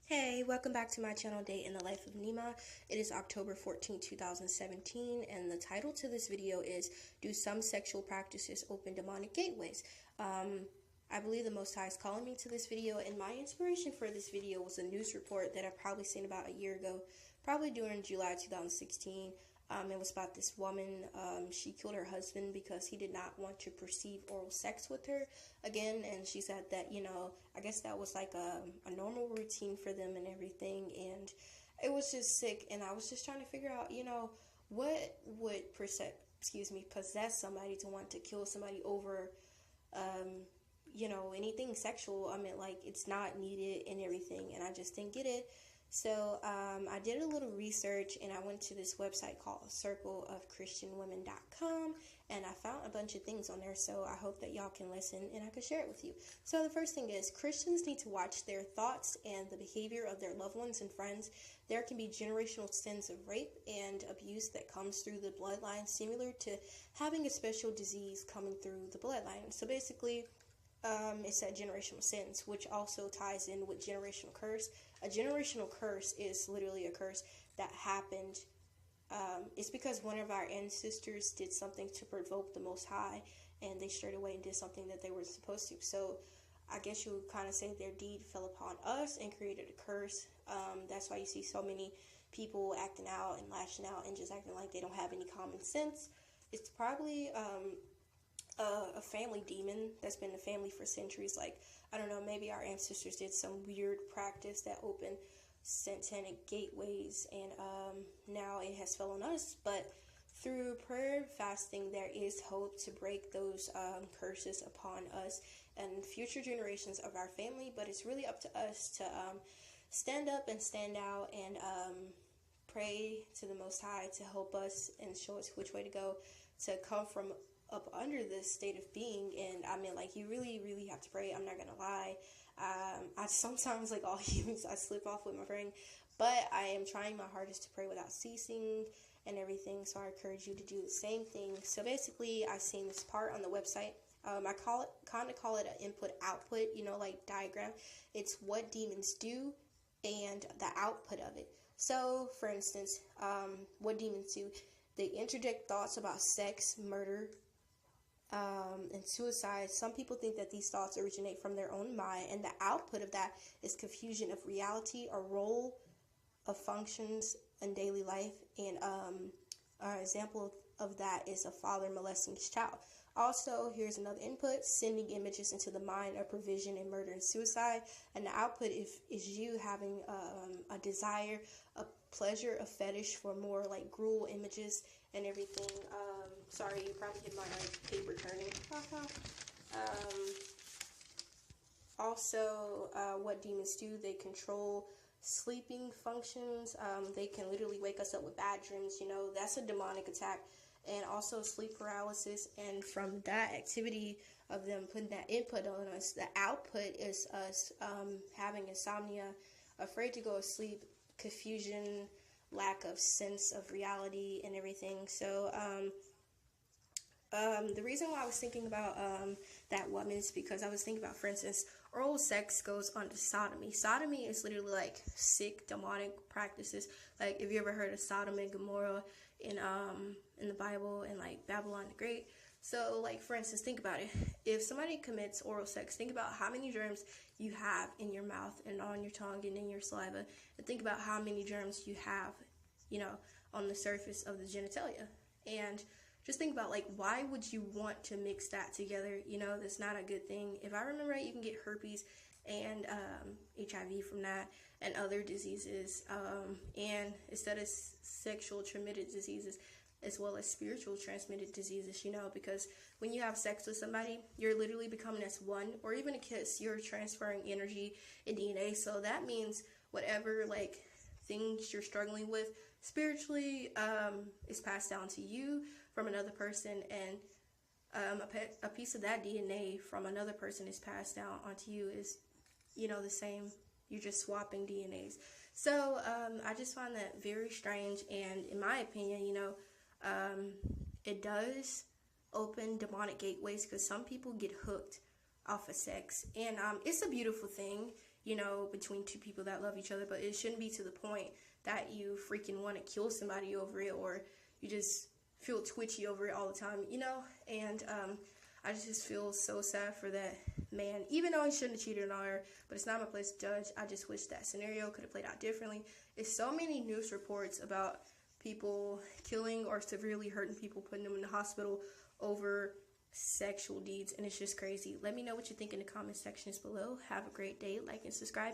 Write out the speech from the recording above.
Hey, welcome back to my channel, Day in the Life of Nima. It is October 14, 2017, and the title to this video is, Do Some Sexual Practices Open Demonic Gateways? I believe the Most High is calling me to this video, and my inspiration for this video was a news report that I've probably seen about a year ago, probably during July 2016. It was about this woman. She killed her husband because he did not want to perceive oral sex with her again, and she said that, I guess that was like a normal routine for them and everything, and it was just sick. And I was just trying to figure out, what would possess somebody to want to kill somebody over, anything sexual. I mean, like, it's not needed and everything, and I just didn't get it. So I did a little research, and I went to this website called circleofchristianwomen.com, and I found a bunch of things on there, so I hope that y'all can listen and I can share it with you. So the first thing is, Christians need to watch their thoughts and the behavior of their loved ones and friends. There can be generational sins of rape and abuse that comes through the bloodline, similar to having a special disease coming through the bloodline. So basically, it said generational sins, which also ties in with generational curse. A generational curse is literally a curse that happened. It's because one of our ancestors did something to provoke the Most High, and they strayed away and did something that they were supposed to. So I guess you would kind of say their deed fell upon us and created a curse. That's why you see so many people acting out and lashing out and just acting like they don't have any common sense. It's probably a family demon that's been in the family for centuries. Like, I don't know, maybe our ancestors did some weird practice that opened satanic gateways, and now it has fell on us. But through prayer and fasting, there is hope to break those curses upon us and future generations of our family. But it's really up to us to stand up and stand out and pray to the Most High to help us and show us which way to go to come from up under this state of being. And I mean, like, you really have to pray. I'm not gonna lie. I sometimes, like all humans, I slip off with my praying, but I am trying my hardest to pray without ceasing and everything, so I encourage you to do the same thing. So basically, I've seen this part on the website. I kind of call it an input-output, like diagram. It's what demons do and the output of it. So, for instance, what demons do, they interject thoughts about sex, murder, and suicide. Some people think that these thoughts originate from their own mind, and the output of that is confusion of reality, a role of functions in daily life. And an example of that is a father molesting his child. Also, here's another input: sending images into the mind of provision and murder and suicide. And the output is you having a desire, a pleasure, a fetish for more like gruel images and everything. Sorry, you probably hear my paper turning. Also, what demons do, they control sleeping functions. They can literally wake us up with bad dreams. That's a demonic attack. And also sleep paralysis. And from that activity of them putting that input on us, the output is us having insomnia, afraid to go to sleep, confusion, lack of sense of reality and everything. So the reason why I was thinking about that woman is because I was thinking about, for instance, oral sex goes on to sodomy. Sodomy is literally like sick demonic practices. Like, if you ever heard of Sodom and Gomorrah in the Bible, and like Babylon the Great. So, like, for instance, think about it. If somebody commits oral sex, think about how many germs you have in your mouth and on your tongue and in your saliva, and think about how many germs you have, on the surface of the genitalia. And just think about, like, why would you want to mix that together? That's not a good thing. If I remember right, you can get herpes and HIV from that and other diseases. And instead of sexual transmitted diseases, as well as spiritual transmitted diseases, because when you have sex with somebody, you're literally becoming as one, or even a kiss, you're transferring energy and DNA. So that means whatever, like, things you're struggling with spiritually is passed down to you from another person, and a piece of that DNA from another person is passed down onto you. Is the same. You're just swapping DNAs. So I just find that very strange, and in my opinion, it does open demonic gateways, because some people get hooked off of sex, and it's a beautiful thing. you know, between two people that love each other, but it shouldn't be to the point that you freaking want to kill somebody over it, or you just feel twitchy over it all the time, you know. And I just feel so sad for that man, even though he shouldn't have cheated on her, but it's not my place to judge. I just wish that scenario could have played out differently. It's so many news reports about people killing or severely hurting people, putting them in the hospital over sexual deeds, and it's just crazy. Let me know what you think in the comment sections below. Have a great day. Like and subscribe.